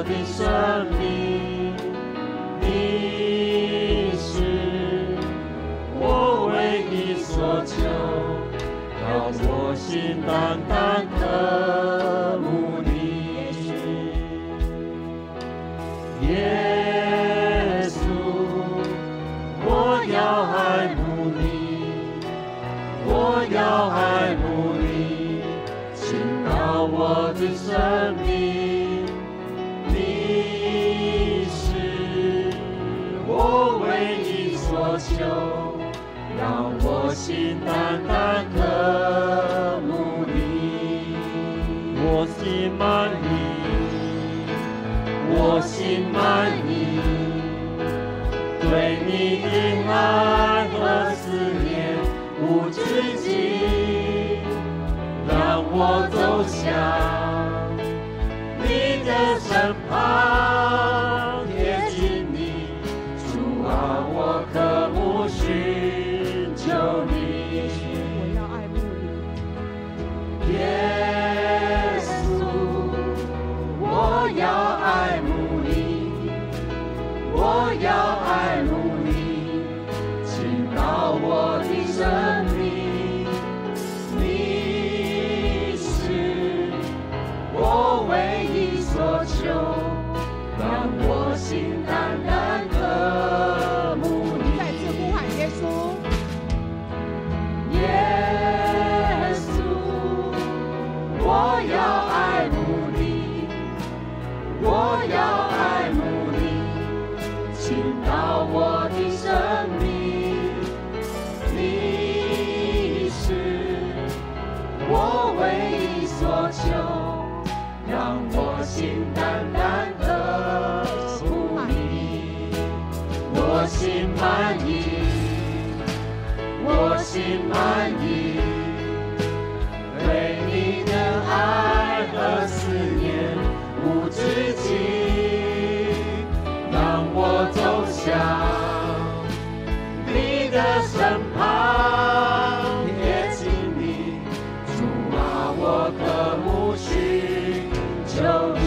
我的生命，你是我唯一所求，让我心单单渴慕你，耶稣，我要爱慕你，我要爱慕你，倾倒我的生命，你是我唯一所求，让我心单单渴慕你，我心满意，我心满意，对你的爱和思念无止境，让我走向你的身旁，贴近你，主啊，我渴慕寻求你，我要爱慕你，耶稣，我要爱慕你，我要爱慕你，倾倒我的生命，你是我唯一所求，让我心单单渴慕你。再次呼喊耶稣，耶稣，我要爱慕你，我要爱慕你，倾倒我的生命，你是我唯一所求，让我心单单渴慕你，我心满意，我心满意，对你的爱和思念无止境，让我走向你的身旁，贴近你，主啊，我渴慕寻求你，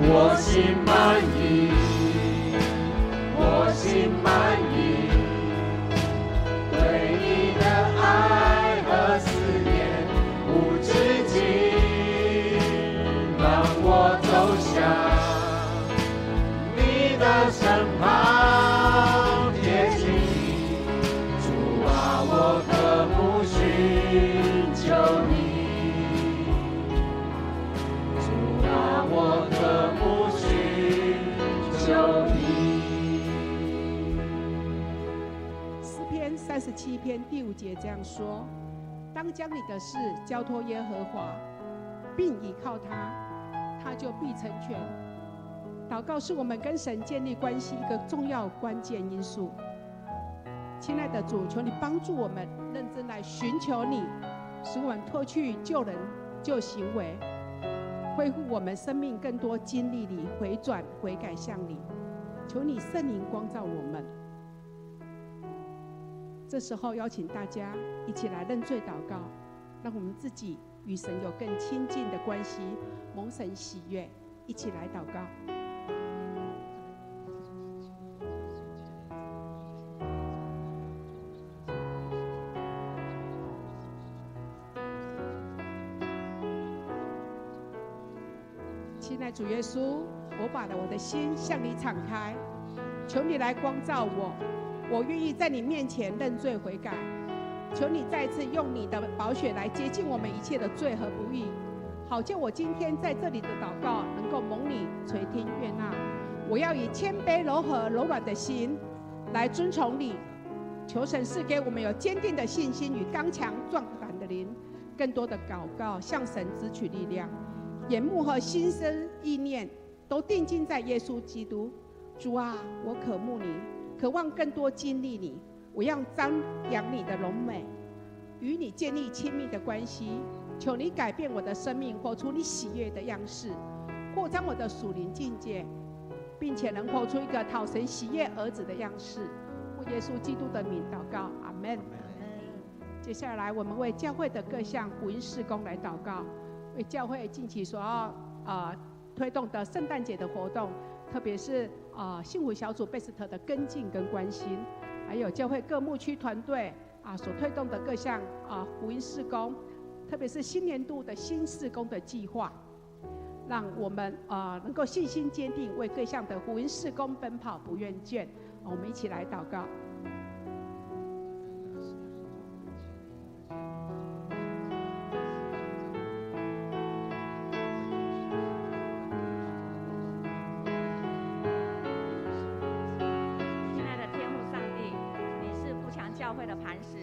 我心满意，我心满意，对你的爱和思念无止境，让我走向你的身旁，贴近你，主啊，我渴慕寻求你，主啊，我渴慕寻求你。诗篇37篇第5节这样说：当将你的事交托耶和华，并倚靠他，他就必成全。祷告是我们跟神建立关系一个重要关键因素。亲爱的主，求你帮助我们认真来寻求你，使我们脱去旧人旧行为，恢复我们生命更多经历里回转悔改向你。求你圣灵光照我们。这时候邀请大家一起来认罪祷告，让我们自己与神有更亲近的关系，蒙神喜悦。一起来祷告。亲爱主耶稣，我把我的心向你敞开，求你来光照我，我愿意在你面前认罪悔改。求你再次用你的宝血来洁净我们一切的罪和不义，好叫我今天在这里的祷告能够蒙你垂听悦纳。我要以谦卑柔和柔软的心来遵从你。求神赐给我们有坚定的信心与刚强壮胆的灵，更多的祷告向神支取力量，眼目和心思意念都定睛在耶稣基督。主啊，我渴慕你，渴望更多经历你。我要张扬你的荣美，与你建立亲密的关系。求你改变我的生命，活出你喜悦的样式，扩张我的属灵境界，并且能活出一个讨神喜悦儿子的样式。奉耶稣基督的名祷告，阿们。接下来我们为教会的各项福音事工来祷告，为教会近期所要推动的圣诞节的活动，特别是幸福小组 BEST 的跟进跟关心，还有教会各牧区团队所推动的各项福音事工，特别是新年度的新事工的计划，让我们能够信心坚定，为各项的福音事工奔跑不厌倦。我们一起来祷告。亲爱的天父上帝，你是富强教会的磐石，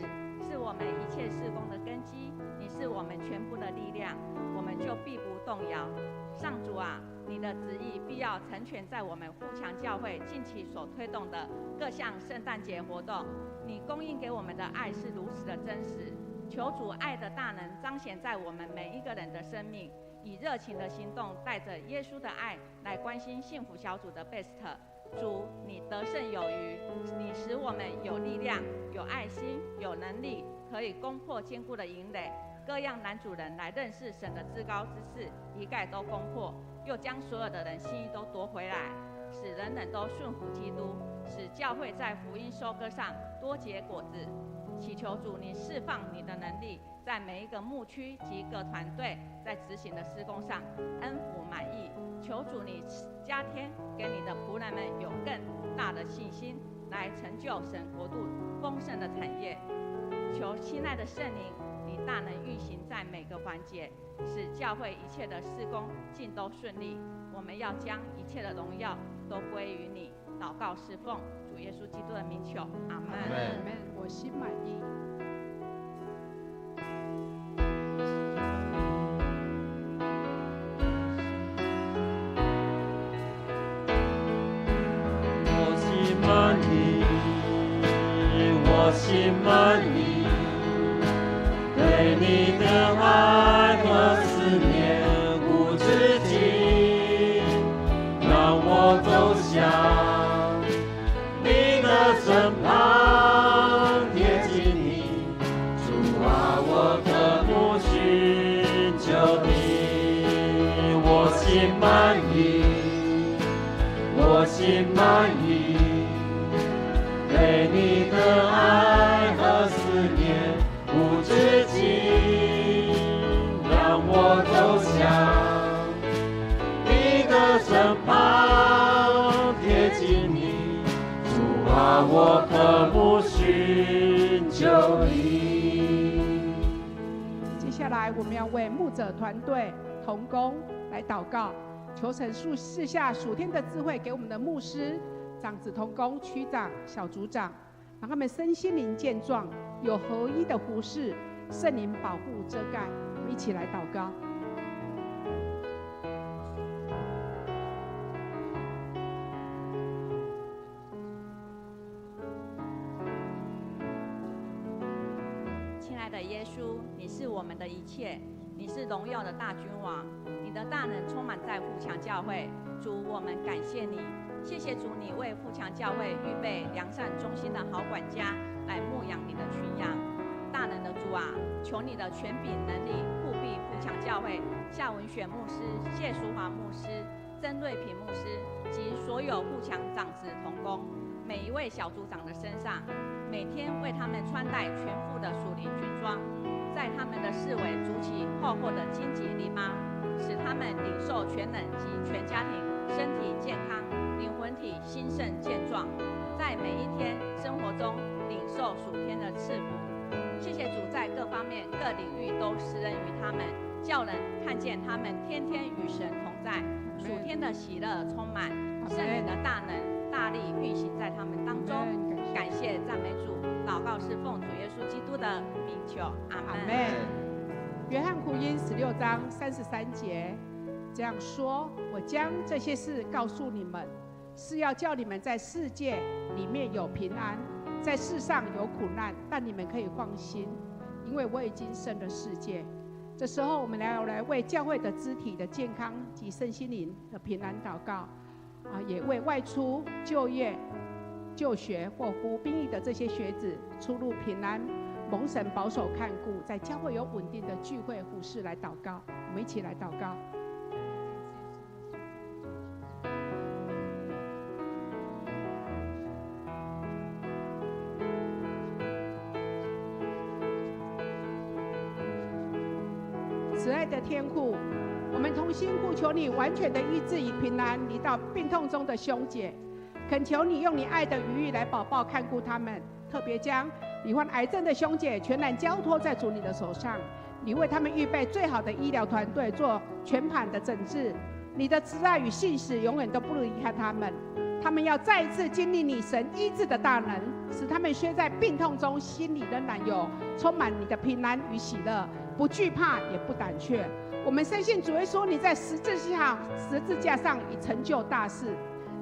是我们一切事工的根基，你是我们全部的力量，我们就必不动摇。上主啊，你的旨意必要成全在我们富强教会近期所推动的各项圣诞节活动。你供应给我们的爱是如此的真实，求主爱的大能彰显在我们每一个人的生命，以热情的行动带着耶稣的爱来关心幸福小组的 BEST。主，你得胜有余，你使我们有力量、有爱心、有能力，可以攻破坚固的营垒，各样男主人来认识神的至高之事，一概都攻破，又将所有的人心意都夺回来，使人人都顺服基督，使教会在福音收割上多结果子。祈求主你释放你的能力，在每一个牧区及各团队在执行的施工上恩福满意。求主你加添给你的仆人们有更大的信心，来成就神国度丰盛的产业。求亲爱的圣灵，你大能运行在每个环节，使教会一切的事工尽都顺利。我们要将一切的荣耀都归于你。祷告侍奉主耶稣基督的名求，阿们。阿们。我心满意。我心满意，我心满意，对你的爱和思念无止境，让我走向你的身旁，贴近你，主啊，我渴慕寻求你。我心满意，我心满意，对你的爱和思念无止境，让我走向你的身旁，贴近你，主啊，我渴慕寻求你。接下来我们要为牧者团队同工来祷告，求神赐下属天的智慧给我们的牧师、长子同工、区长、小组长，让他们身心灵健壮，有合一的服事，圣灵保护遮盖。我们一起来祷告。亲爱的耶稣，你是我们的一切，你是荣耀的大君王，你的大能充满在富强教会。主，我们感谢你，谢谢主，你为富强教会预备良善忠心的好管家，来牧养你的群羊。大能的主啊，求你的权柄能力护庇富强教会夏文选牧师、谢淑华牧师、曾瑞平牧师及所有富强长子同工，每一位小组长的身上，每天为他们穿戴全副的属灵军装，在他们的四围筑起厚厚的荆棘篱笆，使他们领受全能及全家庭身体健康、灵魂体兴盛健壮，在每一天生活中领受属天的赐福。谢谢主，在各方面各领域都施恩于他们，叫人看见他们天天与神同在，属天的喜乐充满，圣灵的大能大力运行在他们当中。感谢赞美主，祷告是奉主耶稣基督的名求，阿们。约翰福音16章33节这样说：我将这些事告诉你们，是要叫你们在世界里面有平安，在世上有苦难，但你们可以放心，因为我已经胜了世界。这时候我们要来为教会的肢体的健康及身心灵的平安祷告，也为外出就业、就学或服兵役的这些学子出入平安，蒙神保守看顾，在教会有稳定的聚会服事来祷告。我们一起来祷告。慈爱的天父，我们同心呼求你完全的医治与平安临到病痛中的兄姐，恳求你用你爱的羽翼来保抱看顾他们，特别将罹患癌症的兄姐全然交托在主你的手上，你为他们预备最好的医疗团队做全盘的诊治，你的慈爱与信实永远都不离开他们。他们要再一次经历你神医治的大能，使他们虽在病痛中，心里仍然有充满你的平安与喜乐，不惧怕也不胆怯。我们深信主耶稣，你在十字架上已成就大事，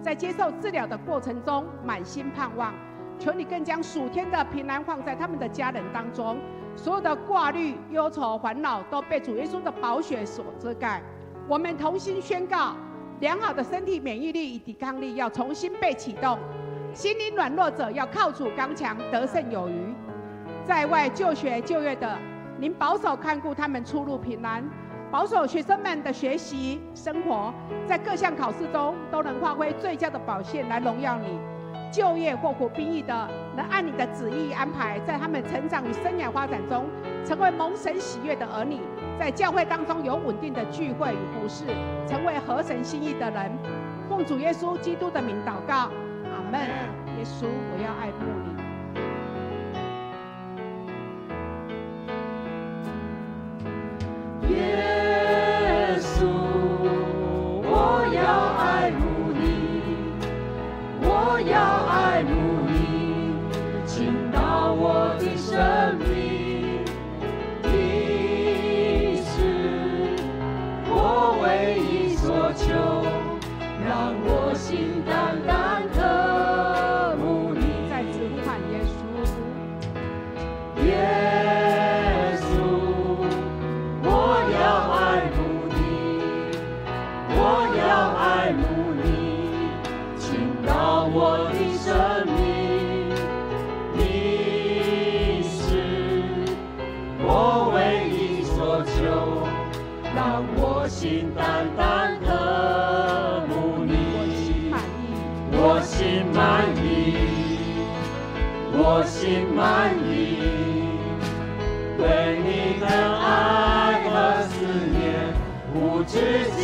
在接受治疗的过程中满心盼望。求你更将属天的平安放在他们的家人当中，所有的挂虑、忧愁、烦恼都被主耶稣的宝血所遮盖。我们同心宣告，良好的身体免疫力与抵抗力要重新被启动，心灵软弱者要靠主刚强，得胜有余。在外就学就业的，您保守看顾他们出入平安，保守学生们的学习生活，在各项考试中都能发挥最佳的表现来荣耀你。就业或服兵役的，能按你的旨意安排，在他们成长与生涯发展中，成为蒙神喜悦的儿女，在教会当中有稳定的聚会与服事，成为合神心意的人。奉主耶稣基督的名祷告，阿们。耶稣，我要爱慕你。耶稣，我要爱慕你，我要爱慕你，倾倒我的生命。你是我唯一所求，让我心单单渴慕你。再次呼喊耶稣，耶稣，我要爱慕你，我要爱慕你，倾倒我的生命。你是我唯一所求，让我心单单渴慕你。我心满意，我心满意，对你的爱和思念无止境，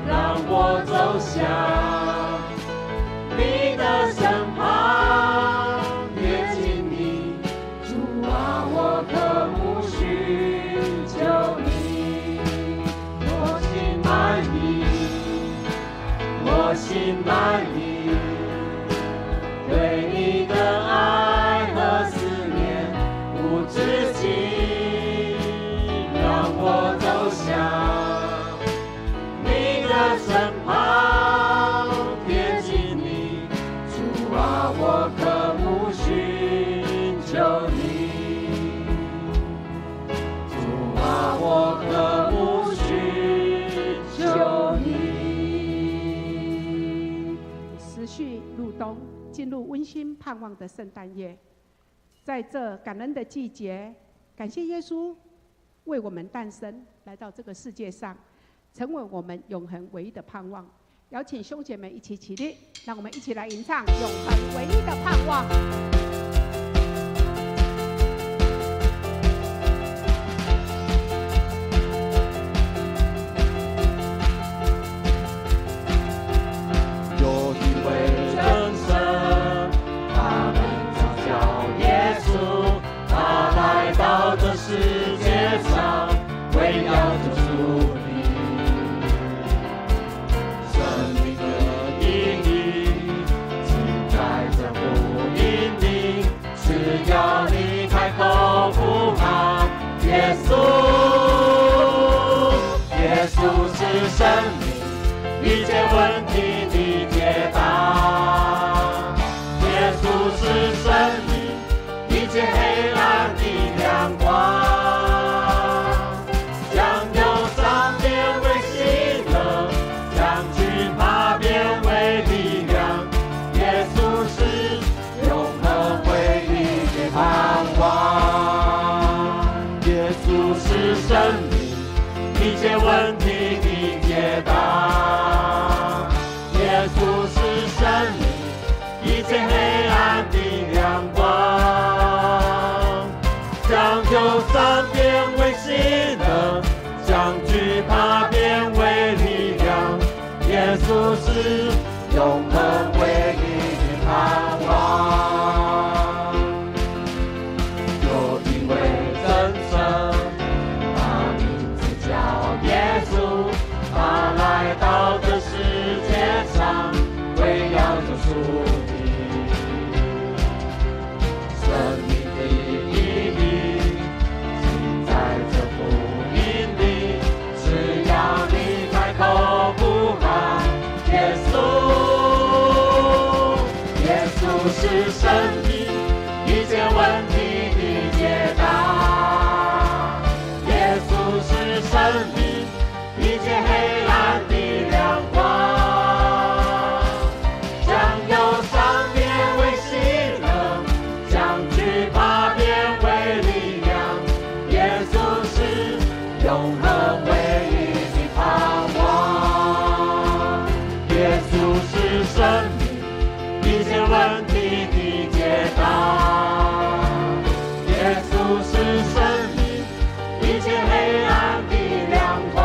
让我走向你的身旁，贴近你，主啊，我渴慕寻求你。我心满意，我心满意，对你的爱和思念无止境，让我走向你的身旁，贴近你，主啊，我渴慕寻求你，主啊，我渴慕寻求你。时序入冬，进入温馨盼望的圣诞夜。在这感恩的季节，感谢耶稣为我们诞生，来到这个世界上，成为我们永恒唯一的盼望。邀请兄姐妹一起起立，让我们一起来吟唱永恒唯一的盼望。有一位真神，他们就叫耶稣，他来到这世界上，为要救赎你。生命的意义，尽在这福音里，只要你开口呼喊耶稣，耶稣是生命，一切问题的解答。耶稣是生命，一切黑暗的亮光。将忧伤变为喜乐，将惧怕变为力量。耶稣是永恒唯一的盼望。耶稣是生命，一切问题的解答。耶稣是生命，一切黑暗的亮光，将忧伤变为喜是永恒唯一的盼望。有一位真神，他名字叫耶稣，他来到这世界上，为要救赎你。生命的意义，尽在这福音里。只要你开口呼喊耶稣，耶稣是生命，一切问题的解答。耶稣是生命，一切黑暗的亮光。将忧伤变为喜乐，将惧怕变为力量。耶稣是永恒唯一的盼望。耶稣是生命，一切问题的解答。耶稣是生命，一切黑暗的亮光。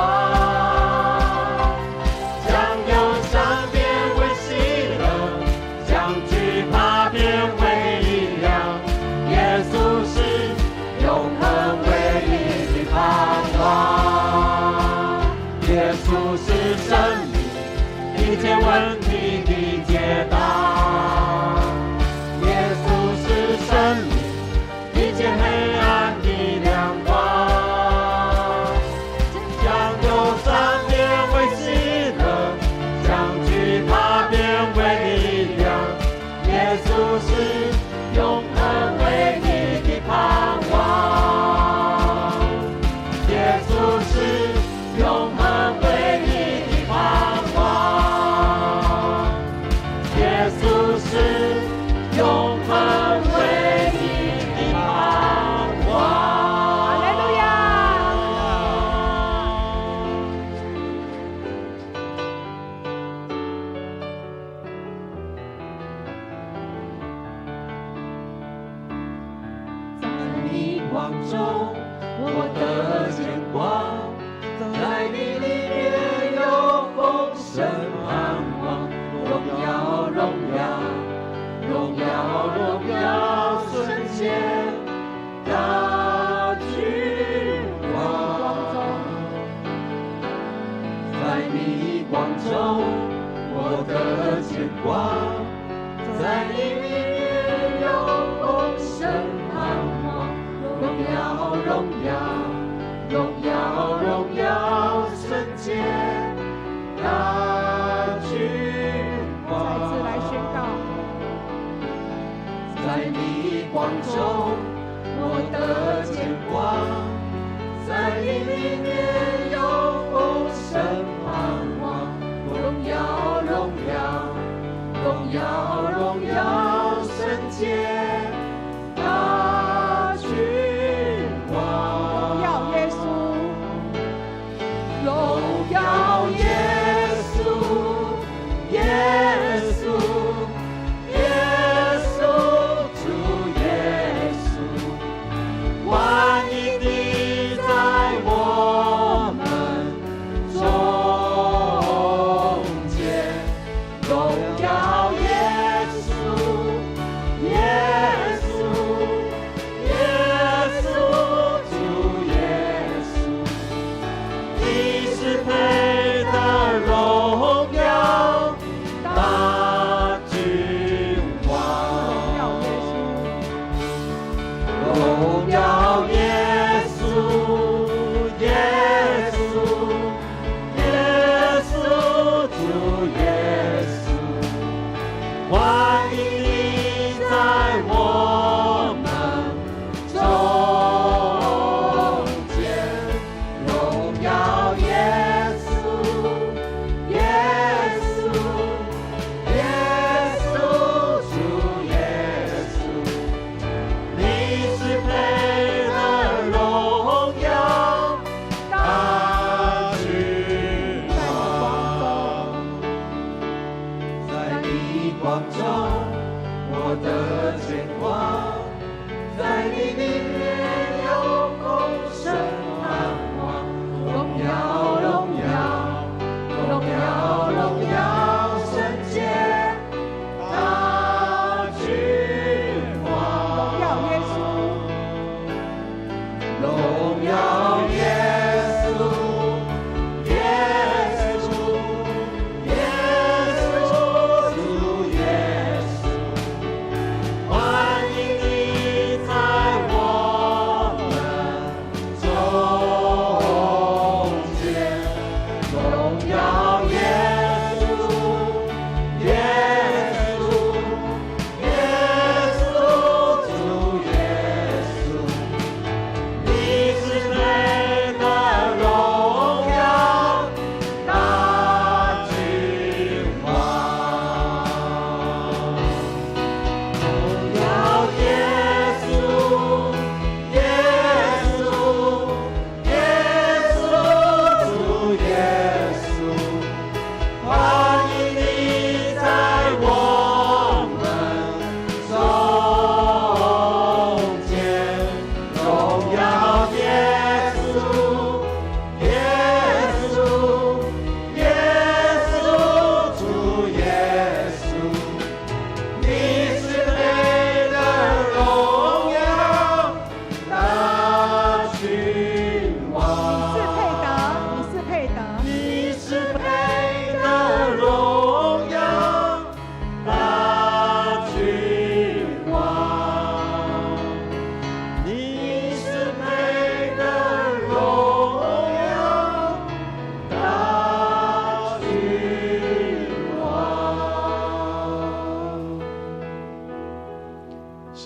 将忧伤变为喜乐，将惧怕变为力量。耶稣是永恒唯一的盼望。耶稣是生命，一切问题的解答。耶稣是生命，一切黑暗的亮光。将忧伤变为喜乐，将惧怕变为力量。耶稣是永恒唯一的盼望。耶稣是永恒唯一的盼望。耶稣是永恒唯一的盼望。哈利路亚！在你光中，我的见光，在你里面有丰盛盼望。荣耀，荣耀，荣耀，荣耀，圣洁大君王。在你光中，我的见光，在你里面有丰盛盼望。荣耀，荣耀，荣耀，荣耀，圣洁大君王。再次来宣告，在你光中，我的见光，在你里面有丰盛盼望。荣耀，荣耀，荣耀，荣耀，圣洁大君王。荣耀耶稣，荣耀耶稣，耶稣，耶稣，主耶稣，万一的在我们中间。荣耀耶稣，耶稣，耶稣，主耶稣。你是配得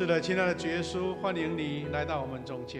是的，亲爱的主耶稣，欢迎你来到我们中间。